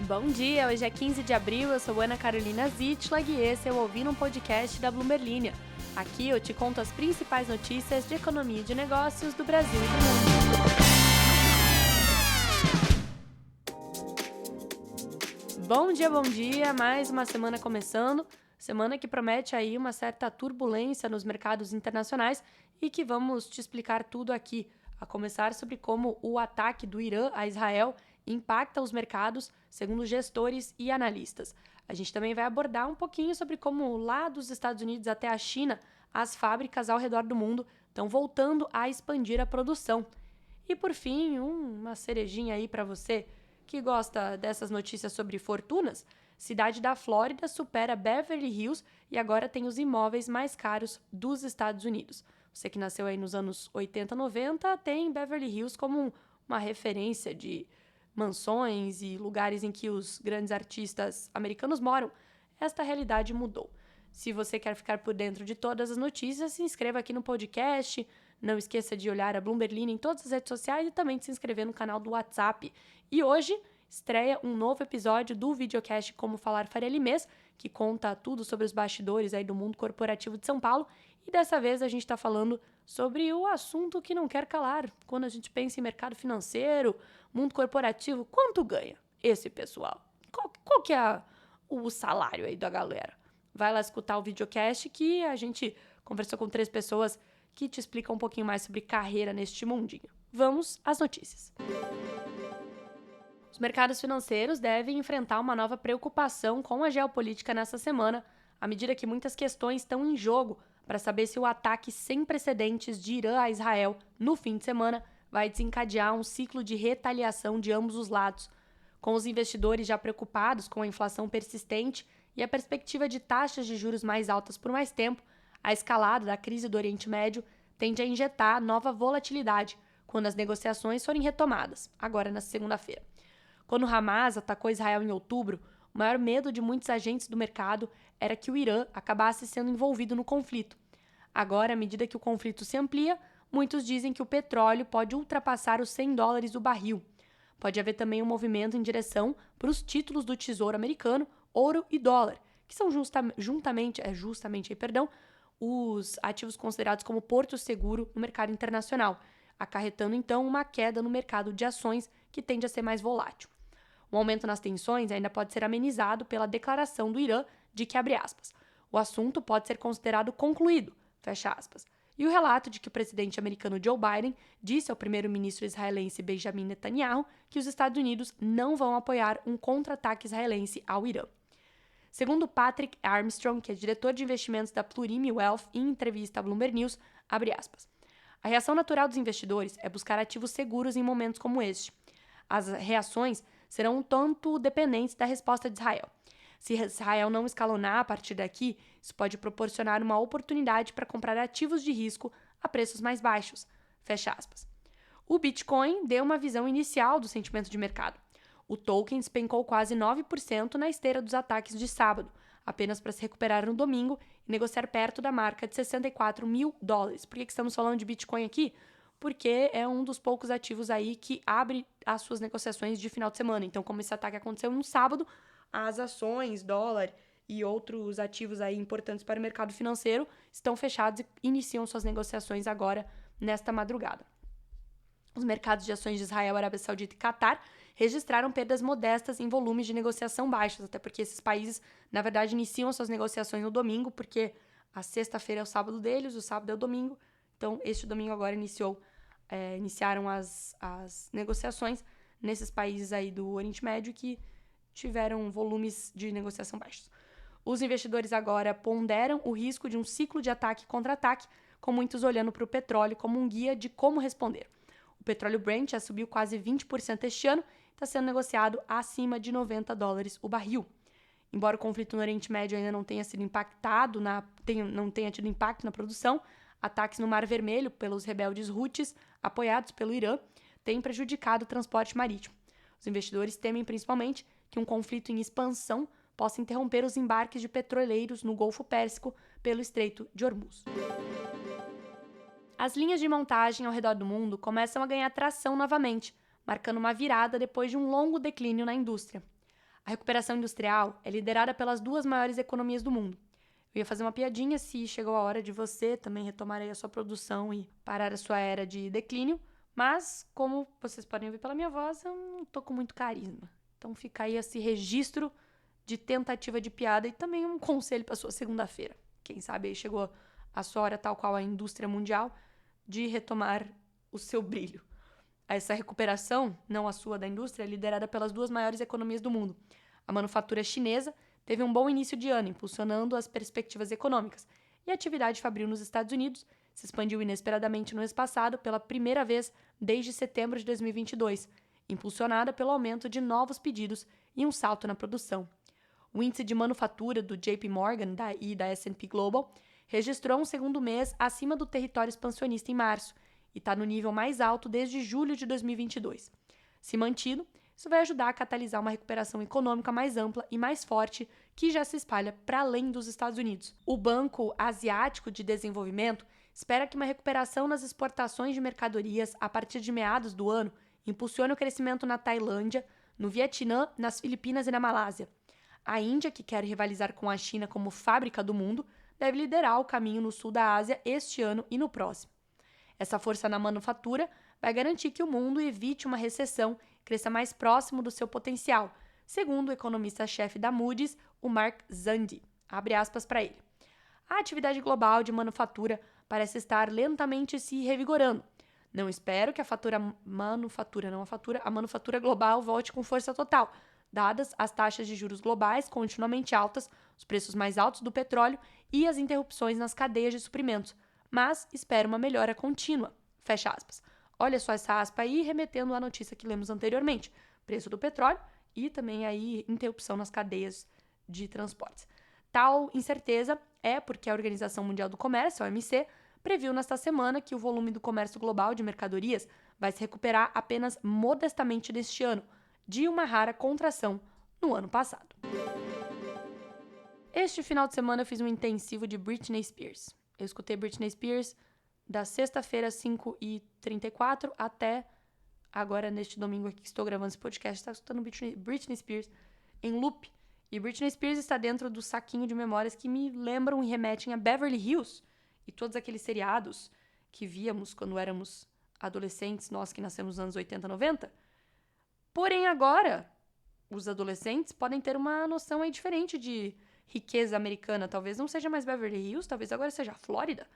Bom dia, hoje é 15 de abril, eu sou Ana Carolina Zitlag e esse é o Ouvindo um Podcast da Bloomberg Linha. Aqui eu te conto as principais notícias de economia e de negócios do Brasil e do mundo. Bom dia, mais uma semana começando, semana que promete aí uma certa turbulência nos mercados internacionais e que vamos te explicar tudo aqui, a começar sobre como o ataque do Irã a Israel impacta os mercados, segundo gestores e analistas. A gente também vai abordar um pouquinho sobre como lá dos Estados Unidos até a China, as fábricas ao redor do mundo estão voltando a expandir a produção. E por fim, uma cerejinha aí para você que gosta dessas notícias sobre fortunas, cidade da Flórida supera Beverly Hills e agora tem os imóveis mais caros dos Estados Unidos. Você que nasceu aí nos anos 80, 90, tem Beverly Hills como uma referência de mansões e lugares em que os grandes artistas americanos moram. Esta realidade mudou. Se você quer ficar por dentro de todas as notícias, se inscreva aqui no podcast. Não esqueça de olhar a Bloomberg Linha em todas as redes sociais e também de se inscrever no canal do WhatsApp. E hoje estreia um novo episódio do videocast Como Falar Faria Limês, que conta tudo sobre os bastidores aí do mundo corporativo de São Paulo. E dessa vez a gente está falando sobre o assunto que não quer calar. Quando a gente pensa em mercado financeiro, mundo corporativo, quanto ganha esse pessoal? Qual que é o salário aí da galera? Vai lá escutar o videocast que a gente conversou com 3 pessoas que te explicam um pouquinho mais sobre carreira neste mundinho. Vamos às notícias. Os mercados financeiros devem enfrentar uma nova preocupação com a geopolítica nessa semana, à medida que muitas questões estão em jogo para saber se o ataque sem precedentes de Irã a Israel no fim de semana vai desencadear um ciclo de retaliação de ambos os lados. Com os investidores já preocupados com a inflação persistente e a perspectiva de taxas de juros mais altas por mais tempo, a escalada da crise do Oriente Médio tende a injetar nova volatilidade quando as negociações forem retomadas, agora na segunda-feira. Quando Hamas atacou Israel em outubro, o maior medo de muitos agentes do mercado era que o Irã acabasse sendo envolvido no conflito. Agora, à medida que o conflito se amplia, muitos dizem que o petróleo pode ultrapassar os $100 o barril. Pode haver também um movimento em direção para os títulos do Tesouro Americano, ouro e dólar, que são justamente os ativos considerados como porto seguro no mercado internacional, acarretando então uma queda no mercado de ações que tende a ser mais volátil. O aumento nas tensões ainda pode ser amenizado pela declaração do Irã de que, abre aspas, o assunto pode ser considerado concluído, fecha aspas, e o relato de que o presidente americano Joe Biden disse ao primeiro-ministro israelense Benjamin Netanyahu que os Estados Unidos não vão apoiar um contra-ataque israelense ao Irã. Segundo Patrick Armstrong, que é diretor de investimentos da Plurimi Wealth, em entrevista à Bloomberg News, abre aspas, a reação natural dos investidores é buscar ativos seguros em momentos como este. As reações serão um tanto dependentes da resposta de Israel. Se Israel não escalonar a partir daqui, isso pode proporcionar uma oportunidade para comprar ativos de risco a preços mais baixos. Fecha aspas. O Bitcoin deu uma visão inicial do sentimento de mercado. O token despencou quase 9% na esteira dos ataques de sábado, apenas para se recuperar no domingo e negociar perto da marca de $64 mil. Por que estamos falando de Bitcoin aqui? Porque é um dos poucos ativos aí que abre as suas negociações de final de semana. Então, como esse ataque aconteceu no sábado, as ações, dólar e outros ativos aí importantes para o mercado financeiro estão fechados e iniciam suas negociações agora nesta madrugada. Os mercados de ações de Israel, Arábia Saudita e Catar registraram perdas modestas em volumes de negociação baixos, até porque esses países, na verdade, iniciam suas negociações no domingo, porque a sexta-feira é o sábado deles, o sábado é o domingo. Então, este domingo agora iniciaram as negociações nesses países aí do Oriente Médio que tiveram volumes de negociação baixos. Os investidores agora ponderam o risco de um ciclo de ataque contra ataque, com muitos olhando para o petróleo como um guia de como responder. O petróleo Brent já subiu quase 20% este ano e está sendo negociado acima de $90 o barril. Embora o conflito no Oriente Médio ainda não tenha sido impactado, não tenha tido impacto na produção, ataques no Mar Vermelho pelos rebeldes Houthis, apoiados pelo Irã, têm prejudicado o transporte marítimo. Os investidores temem principalmente que um conflito em expansão possa interromper os embarques de petroleiros no Golfo Pérsico pelo Estreito de Hormuz. As linhas de montagem ao redor do mundo começam a ganhar tração novamente, marcando uma virada depois de um longo declínio na indústria. A A recuperação industrial é liderada pelas duas maiores economias do mundo. Eu ia fazer uma piadinha se chegou a hora de você também retomar aí a sua produção e parar a sua era de declínio, mas como vocês podem ver pela minha voz, eu não tô com muito carisma. Então fica aí esse registro de tentativa de piada e também um conselho para sua segunda-feira. Quem sabe aí chegou a sua hora, tal qual a indústria mundial, de retomar o seu brilho. Essa recuperação, não a sua da indústria, é liderada pelas duas maiores economias do mundo. A manufatura chinesa teve um bom início de ano, impulsionando as perspectivas econômicas, e a atividade fabril nos Estados Unidos se expandiu inesperadamente no mês passado pela primeira vez desde setembro de 2022, impulsionada pelo aumento de novos pedidos e um salto na produção. O índice de manufatura do JP Morgan e da S&P Global registrou um segundo mês acima do território expansionista em março e está no nível mais alto desde julho de 2022. Se mantido, isso vai ajudar a catalisar uma recuperação econômica mais ampla e mais forte que já se espalha para além dos Estados Unidos. O Banco Asiático de Desenvolvimento espera que uma recuperação nas exportações de mercadorias a partir de meados do ano impulsione o crescimento na Tailândia, no Vietnã, nas Filipinas e na Malásia. A Índia, que quer rivalizar com a China como fábrica do mundo, deve liderar o caminho no sul da Ásia este ano e no próximo. Essa força na manufatura vai garantir que o mundo evite uma recessão e cresça mais próximo do seu potencial, segundo o economista-chefe da Moody's, o Mark Zandi. Abre aspas para ele. A atividade global de manufatura parece estar lentamente se revigorando. Não espero que a manufatura global volte com força total, dadas as taxas de juros globais continuamente altas, os preços mais altos do petróleo e as interrupções nas cadeias de suprimentos, mas espero uma melhora contínua. Fecha aspas. Olha só essa aspa aí, remetendo à notícia que lemos anteriormente, preço do petróleo e também aí interrupção nas cadeias de transportes. Tal incerteza é porque a Organização Mundial do Comércio, a OMC, previu nesta semana que o volume do comércio global de mercadorias vai se recuperar apenas modestamente neste ano, de uma rara contração no ano passado. Este final de semana eu fiz um intensivo de Britney Spears. Eu escutei Britney Spears da sexta-feira, 5h34, até agora, neste domingo aqui que estou gravando esse podcast, está escutando Britney Spears em loop. E Britney Spears está dentro do saquinho de memórias que me lembram e remetem a Beverly Hills e todos aqueles seriados que víamos quando éramos adolescentes, nós que nascemos nos anos 80, 90. Porém, agora, os adolescentes podem ter uma noção aí diferente de riqueza americana. Talvez não seja mais Beverly Hills, talvez agora seja a Flórida,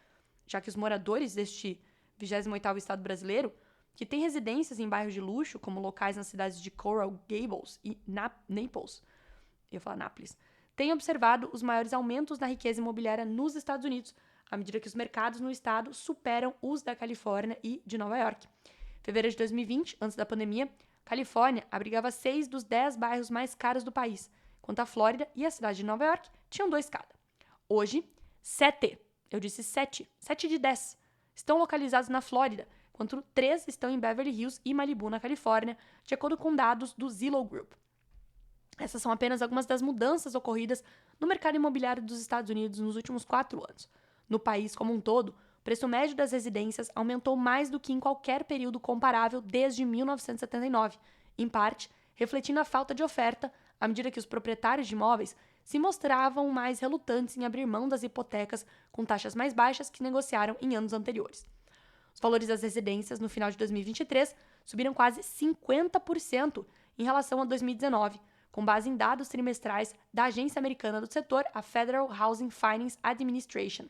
já que os moradores deste 28º estado brasileiro, que tem residências em bairros de luxo, como locais nas cidades de Coral Gables e Naples, eu ia falar Nápoles, têm observado os maiores aumentos na riqueza imobiliária nos Estados Unidos, à medida que os mercados no estado superam os da Califórnia e de Nova York. Em fevereiro de 2020, antes da pandemia, Califórnia abrigava 6 dos 10 bairros mais caros do país, enquanto a Flórida e a cidade de Nova York tinham 2 cada. Hoje, 7 de 10 estão localizados na Flórida, enquanto 3 estão em Beverly Hills e Malibu, na Califórnia, de acordo com dados do Zillow Group. Essas são apenas algumas das mudanças ocorridas no mercado imobiliário dos Estados Unidos nos últimos 4 anos. No país como um todo, o preço médio das residências aumentou mais do que em qualquer período comparável desde 1979, em parte refletindo a falta de oferta à medida que os proprietários de imóveis se mostravam mais relutantes em abrir mão das hipotecas com taxas mais baixas que negociaram em anos anteriores. Os valores das residências no final de 2023 subiram quase 50% em relação a 2019, com base em dados trimestrais da agência americana do setor, a Federal Housing Finance Administration.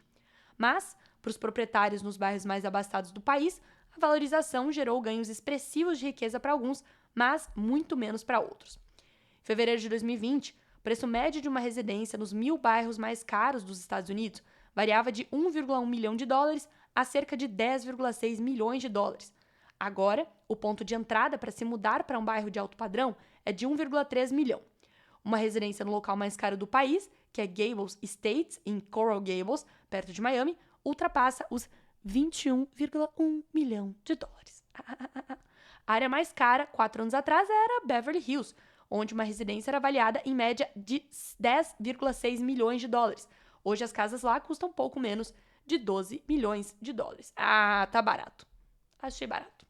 Mas, para os proprietários nos bairros mais abastados do país, a valorização gerou ganhos expressivos de riqueza para alguns, mas muito menos para outros. Em fevereiro de 2020, o preço médio de uma residência nos 1.000 bairros mais caros dos Estados Unidos variava de 1,1 milhão de dólares a cerca de 10,6 milhões de dólares. Agora, o ponto de entrada para se mudar para um bairro de alto padrão é de 1,3 milhão. Uma residência no local mais caro do país, que é Gables Estates, em Coral Gables, perto de Miami, ultrapassa os 21,1 milhão de dólares. A área mais cara, 4 anos atrás, era Beverly Hills, onde uma residência era avaliada em média de 10,6 milhões de dólares. Hoje as casas lá custam pouco menos de 12 milhões de dólares. Tá barato. Achei barato.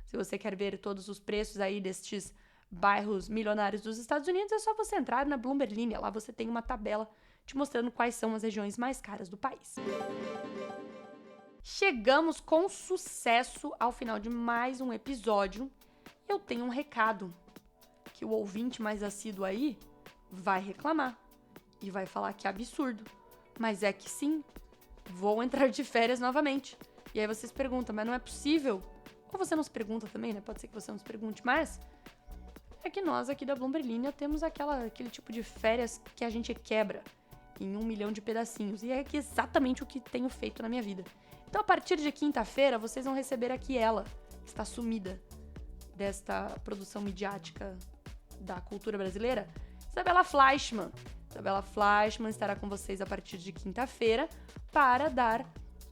Se você quer ver todos os preços aí destes bairros milionários dos Estados Unidos, é só você entrar na Bloomberg Linha. Lá você tem uma tabela te mostrando quais são as regiões mais caras do país. Chegamos com sucesso ao final de mais um episódio. Eu tenho um recado que o ouvinte mais assíduo aí vai reclamar e vai falar que é absurdo. Mas é que sim, vou entrar de férias novamente. E aí vocês perguntam, mas não é possível? Ou você não se pergunta também, né? Pode ser que você não se pergunte, mas é que nós aqui da Bloomberg Linha temos aquele tipo de férias que a gente quebra em 1 milhão de pedacinhos. E é que exatamente o que tenho feito na minha vida. Então, a partir de quinta-feira, vocês vão receber aqui ela, que está sumida desta produção midiática da cultura brasileira, Isabela Fleischmann. Isabela Fleischmann estará com vocês a partir de quinta-feira para dar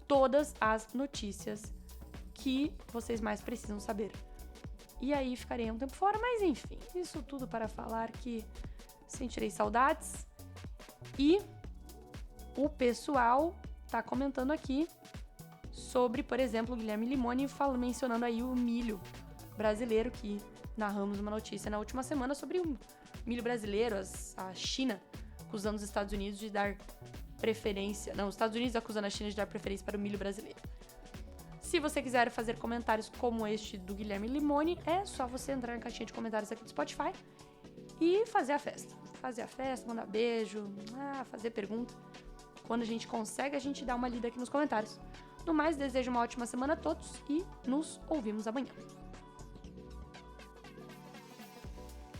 todas as notícias que vocês mais precisam saber. E aí ficarei um tempo fora, mas enfim, isso tudo para falar que sentirei saudades. E o pessoal tá comentando aqui sobre, por exemplo, o Guilherme Limoni mencionando aí o milho brasileiro, que narramos uma notícia na última semana sobre o milho brasileiro, a China acusando os Estados Unidos de dar preferência. Não, os Estados Unidos acusando a China de dar preferência para o milho brasileiro. Se você quiser fazer comentários como este do Guilherme Limoni, é só você entrar na caixinha de comentários aqui do Spotify e fazer a festa. Fazer a festa, mandar beijo, fazer pergunta. Quando a gente consegue, a gente dá uma lida aqui nos comentários. No mais, desejo uma ótima semana a todos e nos ouvimos amanhã.